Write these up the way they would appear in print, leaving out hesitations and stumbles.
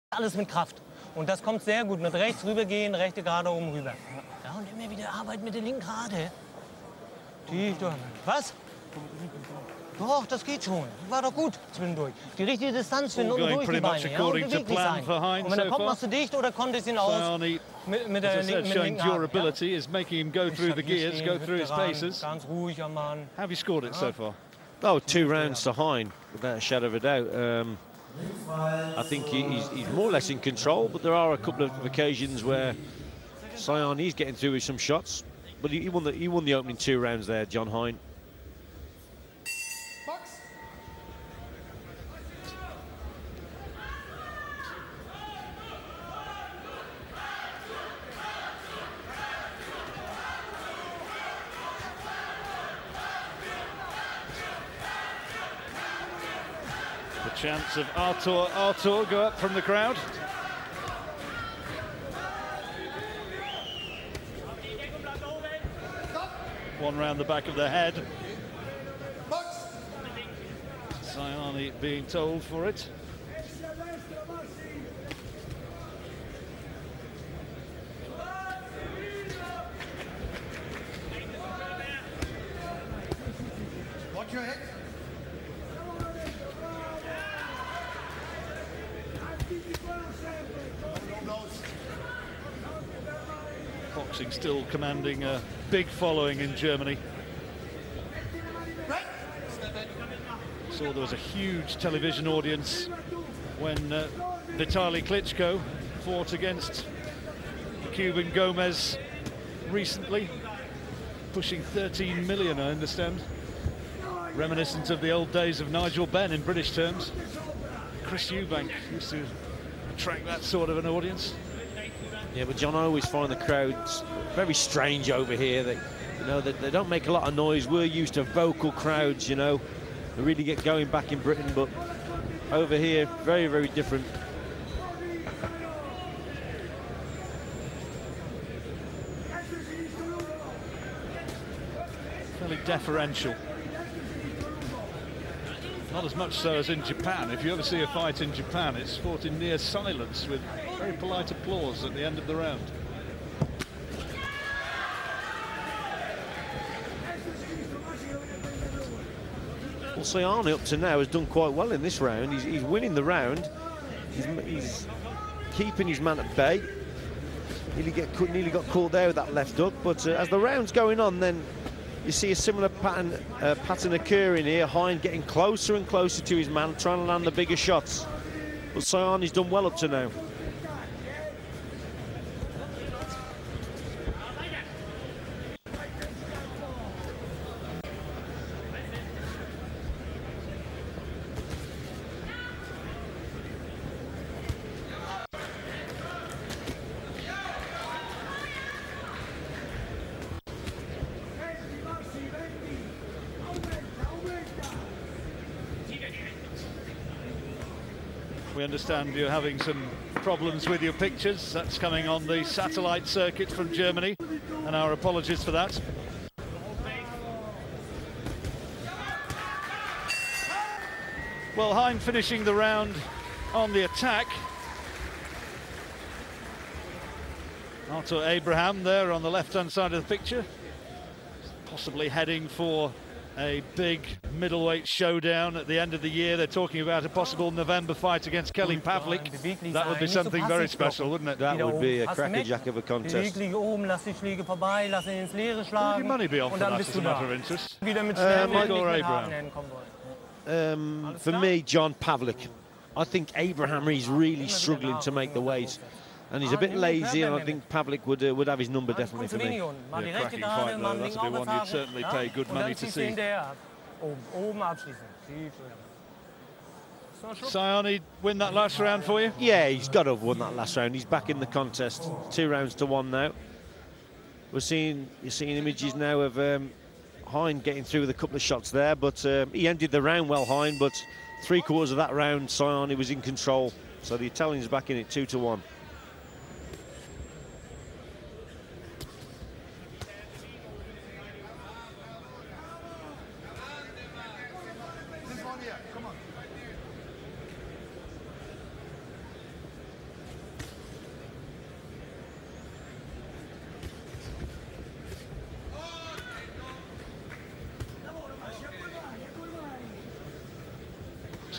Alles mit Kraft. Und das kommt sehr gut. Mit rechts rübergehen, rechte gerade oben rüber. Ja, und immer wieder Arbeit mit der linken gerade. Tief durch. Was? Doch, das geht schon. War doch gut zwischendurch. Die richtige Distanz finden und durch die Beine. Ja, und beweglich sein. Und wenn er kommt, machst du dicht oder konntest ihn aus mit der linken durability is making him go through the gears, go through his paces. Ganz ruhiger Mann. How have you scored it so far? Oh, 2 rounds to Hein, without a shadow of a doubt. I think he's more or less in control, but there are a couple of occasions where Saiani's getting through with some shots. But he won the opening 2 rounds there, John Hein. The chance of Artur go up from the crowd. One round the back of the head. Saiani being told for it. Watch your head. Boxing still commanding a big following in Germany. Saw there was a huge television audience when Vitaly Klitschko fought against the Cuban Gomez recently, pushing 13 million, I understand. Reminiscent of the old days of Nigel Benn in British terms. Chris Eubank used to attract that sort of an audience. Yeah, but John, I always find the crowds very strange over here. They don't make a lot of noise. We're used to vocal crowds, you know. They really get going back in Britain, but over here, very, very different. Fairly deferential. Not as much so as in Japan. If you ever see a fight in Japan, it's fought in near silence with very polite applause at the end of the round. Well, Saiani up to now has done quite well in this round. He's winning the round. He's keeping his man at bay. Nearly got caught there with that left hook, but as the round's going on, then you see a similar pattern occurring here. Hein getting closer and closer to his man, trying to land the bigger shots. But Saiani's done well up to now. We understand you're having some problems with your pictures. That's coming on the satellite circuit from Germany, and our apologies for that. Well, Hein finishing the round on the attack. Artur Abraham there on the left-hand side of the picture, possibly heading for a big middleweight showdown at the end of the year. They're talking about a possible November fight agagst Kelly Pavlik. That would be something very special, wouldn't it? That would be a crackerjack of a contest. What would your money be on for that, as a matter of interest? Or Abraham? For me, John, Pavlik. I think Abraham is really struggling to make the weight. And he's a bit lazy, and I think Pavlik would have his number definitely for me. Yeah, cracking fight though, that'll be one you'd certainly pay good money to see. Saiani win that last round for you? Yeah, he's got to have won that last round. He's back in the contest. 2 rounds to 1 now. You're seeing images now of Hein getting through with a couple of shots there, but he ended the round well, Hein, but 3/4 of that round, Saiani was in control. So the Italian's back in it, 2-1.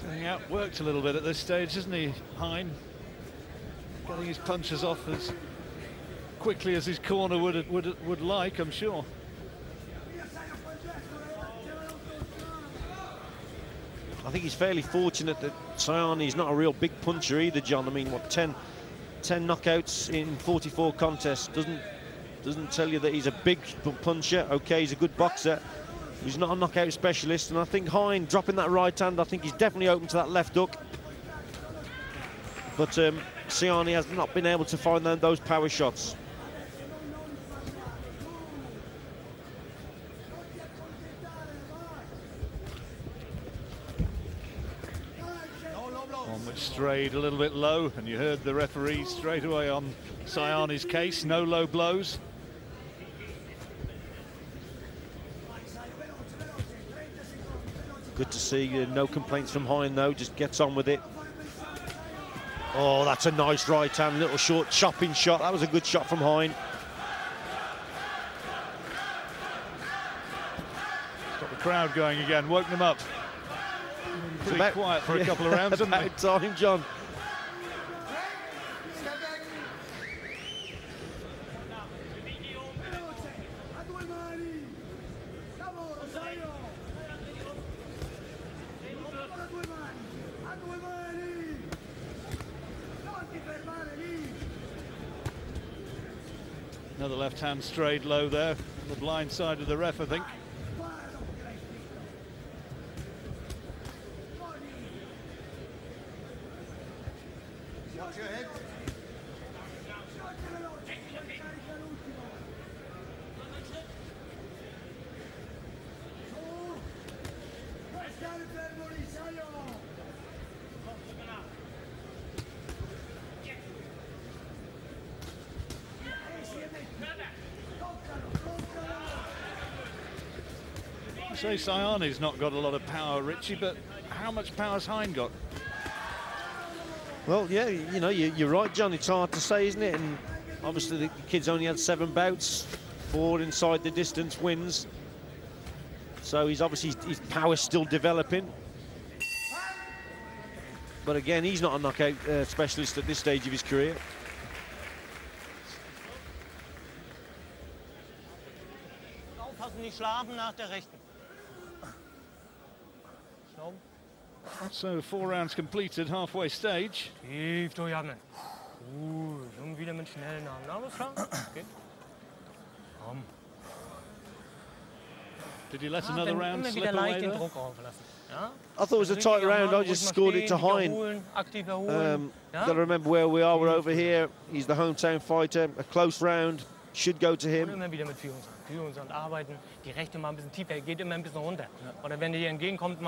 Getting outworked a little bit at this stage, isn't he, Hein? Getting his punches off as quickly as his corner would like, I'm sure. I think he's fairly fortunate that Saiani is not a real big puncher either, John. I mean, what, 10 knockouts in 44 contests doesn't tell you that he's a big puncher. Okay, he's a good boxer. He's not a knockout specialist, and I think Hein dropping that right hand, I think he's definitely open to that left hook. But Saiani has not been able to find those power shots. One which strayed a little bit low, and you heard the referee straight away on Saiani's case. No low blows. Good to see no complaints from Hein though, just gets on with it. Oh, that's a nice right hand, little short chopping shot. That was a good shot from Hein. Got the crowd going again, woke them up. Pretty quiet for a couple of rounds, hasn't it? About time, John. Another left hand strayed low there, on the blind side of the ref, I think. Watch your head. You say Saiani's not got a lot of power, Richie, but how much power's Hein got? Well, yeah, you know, you're right, John. It's hard to say, isn't it? And obviously the kid's only had 7 bouts, 4 inside the distance wins. So he's obviously, his power's still developing. But again, he's not a knockout specialist at this stage of his career. Aufpassen, nicht schlafen nach der rechten. So 4 rounds completed, halfway stage. Tief durchatmen. Und wieder mit schnellen Armen. Na, alles klar? Okay. Komm. Did he let another round immer slip wieder leicht away den there? Druck auflassen. Ja? I thought it was a tight round. I just scored it to Hein. Aktiv erholen. Got to remember where we are. We're over here. He's the hometown fighter. A close round should go to Und him. immer wieder mit Führungshand. Arbeiten. Die rechte mal ein bisschen tiefer, geht immer ein bisschen runter. Oder wenn dir hier entgegenkommt,